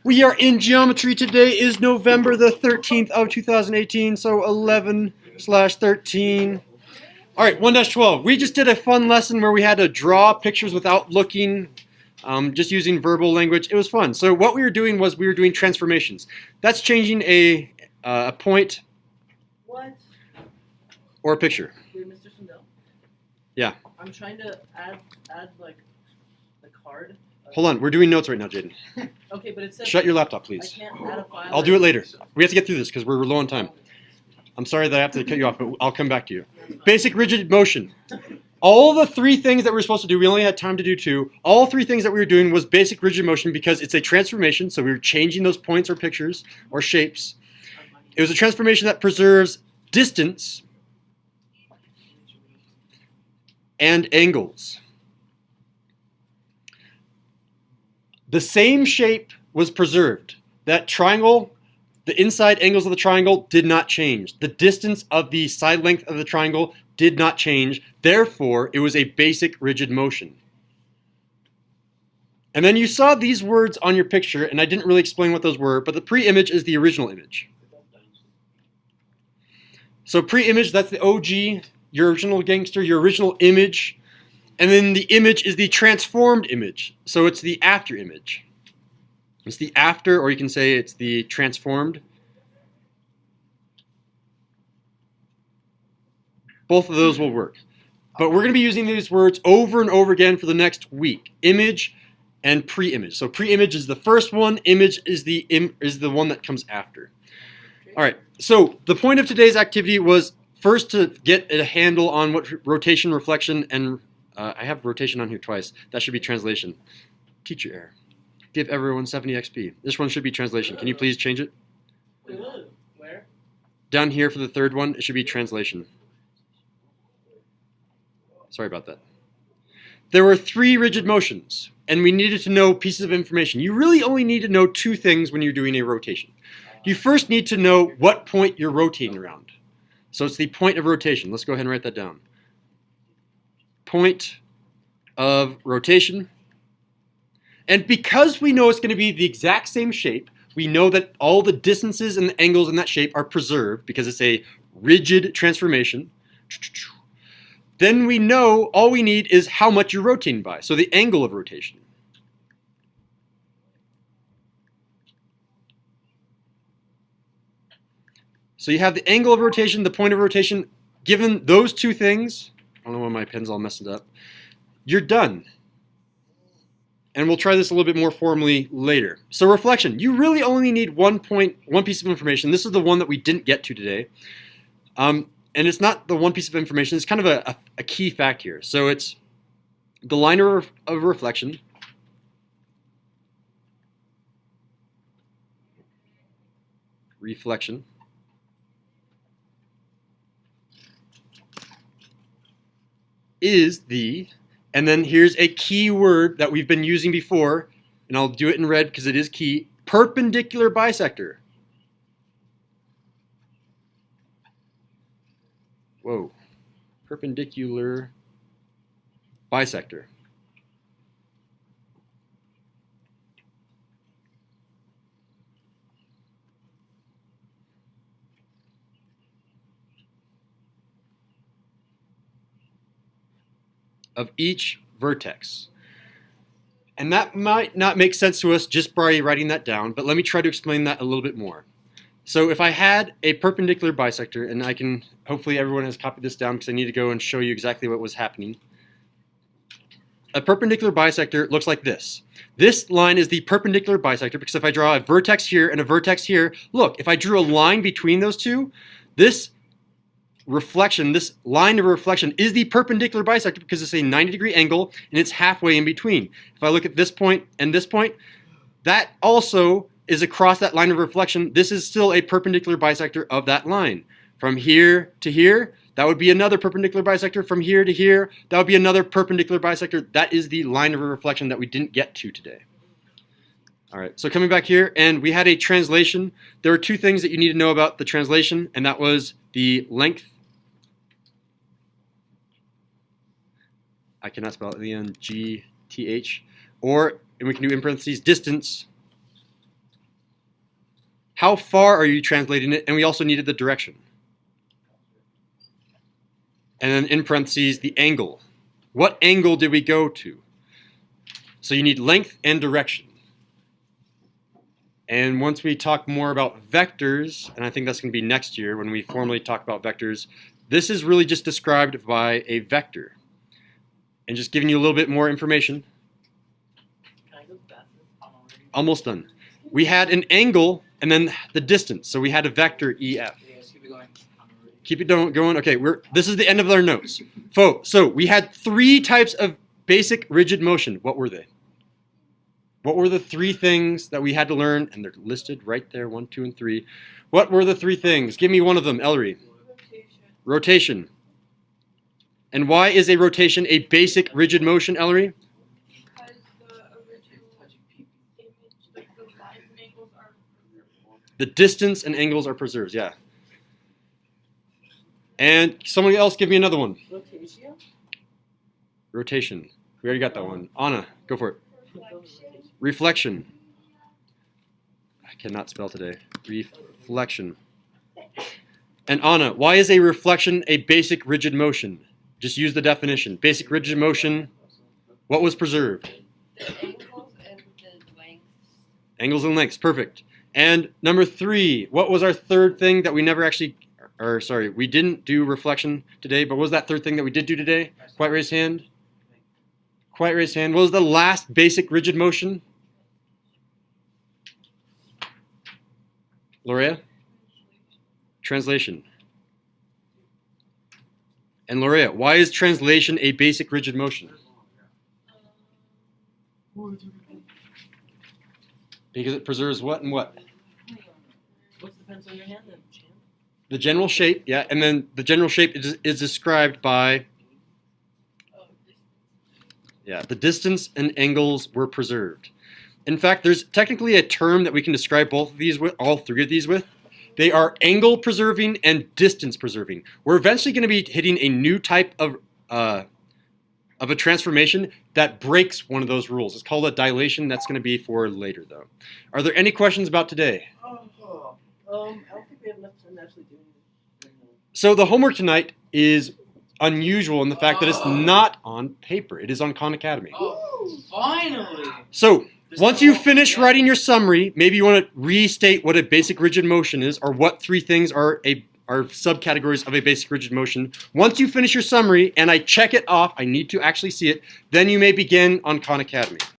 We are in geometry. Today is November the 13th of 2018, so 11/13. All right, 1-12. We just did a fun lesson where we had to draw pictures without looking, just using verbal language. It was fun. So what we were doing was we were doing transformations. That's changing a point or a picture. Wait, Mr. Sundell? Yeah. I'm trying to add like the card. Hold on, we're doing notes right now, Jaden. Okay, but it says Shut your laptop, I please. can't add a file. I'll do it later. We have to get through this because we're low on time. I'm sorry that I have to cut you off, but I'll come back to you. Basic rigid motion. All the three things that we were supposed to do, we only had time to do two. All three things that we were doing was basic rigid motion because it's a transformation, so we were changing those points or pictures or shapes. It was a transformation that preserves distance and angles. The same shape was preserved. That triangle, the inside angles of the triangle did not change. The distance of the side length of the triangle did not change. Therefore, it was a basic rigid motion. And then you saw these words on your picture, and I didn't really explain what those were, but the pre-image is the original image. So pre-image, that's the OG, your original gangster, your original image. And then the image is the transformed image. So it's the after image. It's the after, or you can say it's the transformed. Both of those will work. But we're going to be using these words over and over again for the next week. Image and pre-image. So pre-image is the first one. Image is the one that comes after. All right. So the point of today's activity was first to get a handle on what rotation, reflection, and I have rotation on here twice. That should be translation. Teacher error. Give everyone 70 XP. This one should be translation. Can you please change it? Where? Down here for the third one, it should be translation. Sorry about that. There were three rigid motions, and we needed to know pieces of information. You really only need to know two things when you're doing a rotation. You first need to know what point you're rotating around. So it's the point of rotation. Let's go ahead and write that down. Point of rotation. And because we know it's going to be the exact same shape, we know that all the distances and the angles in that shape are preserved because it's a rigid transformation. Then we know all we need is how much you're rotating by, so the angle of rotation. So you have the angle of rotation, the point of rotation. Given those two things, I don't know why my pen's all messed up, you're done. And we'll try this a little bit more formally later. So reflection, you really only need one piece of information. This is the one that we didn't get to today. And it's not the one piece of information, it's kind of a key fact here. So it's the line of reflection. Reflection. Is the, and then here's a key word that we've been using before, and I'll do it in red because it is key, perpendicular bisector. Whoa, perpendicular bisector. Of each vertex. And that might not make sense to us just by writing that down, but let me try to explain that a little bit more. So if I had a perpendicular bisector, and I can, hopefully everyone has copied this down because I need to go and show you exactly what was happening. A perpendicular bisector looks like this. This line is the perpendicular bisector because if I draw a vertex here and a vertex here, look, if I drew a line between those two, this reflection, this line of reflection is the perpendicular bisector because it's a 90-degree angle and it's halfway in between. If I look at this point and this point, that also is across that line of reflection. This is still a perpendicular bisector of that line. From here to here, that would be another perpendicular bisector. From here to here, that would be another perpendicular bisector. That is the line of reflection that we didn't get to today. All right, so coming back here, and we had a translation. There were two things that you need to know about the translation, and that was the length. I cannot spell it at the end, GTH, or, and we can do in parentheses, distance How far are you translating it? And we also needed the direction. And then in parentheses, the angle. What angle did we go to? So you need length and direction. And once we talk more about vectors, and I think that's going to be next year when we formally talk about vectors, this is really just described by a vector. And just giving you a little bit more information. Can I go faster? I'm already. Almost done. We had an angle and then the distance. So we had a vector EF. Yes, keep it going. I'm already. Keep it going. Okay, this is the end of our notes. So we had 3 types of basic rigid motion. What were they? What were the 3 things that we had to learn? And they're listed right there, 1, 2, and 3. What were the 3 things? Give me one of them, Ellery. Rotation. And why is a rotation a basic rigid motion, Ellery? Because the original image, like the lines and angles are preserved. The distance and angles are preserved, yeah. And someone else give me another one. Rotation? Rotation. We already got that one. Anna, go for it. Reflection. Reflection. I cannot spell today. Reflection. And Anna, why is a reflection a basic rigid motion? Just use the definition. Basic rigid motion, what was preserved? The angles and the lengths. Angles and lengths, perfect. And number 3, what was our third thing that we never actually, we didn't do reflection today, but what was that third thing that we did do today? Quiet raised hand. Quiet raised hand. What was the last basic rigid motion? Lorea? Translation. And Lorea, why is translation a basic rigid motion? Because it preserves what and what? What's the pencil in your hand then, champ? The general shape, yeah, and then the general shape is described by, yeah, the distance and angles were preserved. In fact, there's technically a term that we can describe both of these with, all 3 of these with. They are angle preserving and distance preserving. We're eventually going to be hitting a new type of a transformation that breaks one of those rules. It's called a dilation. That's going to be for later, though. Are there any questions about today? I don't think we have enough time to actually do anything. So the homework tonight is unusual in the fact that it's not on paper. It is on Khan Academy. Oh, finally! So once you finish writing your summary, maybe you want to restate what a basic rigid motion is or what 3 things are subcategories of a basic rigid motion. Once you finish your summary and I check it off, I need to actually see it, then you may begin on Khan Academy.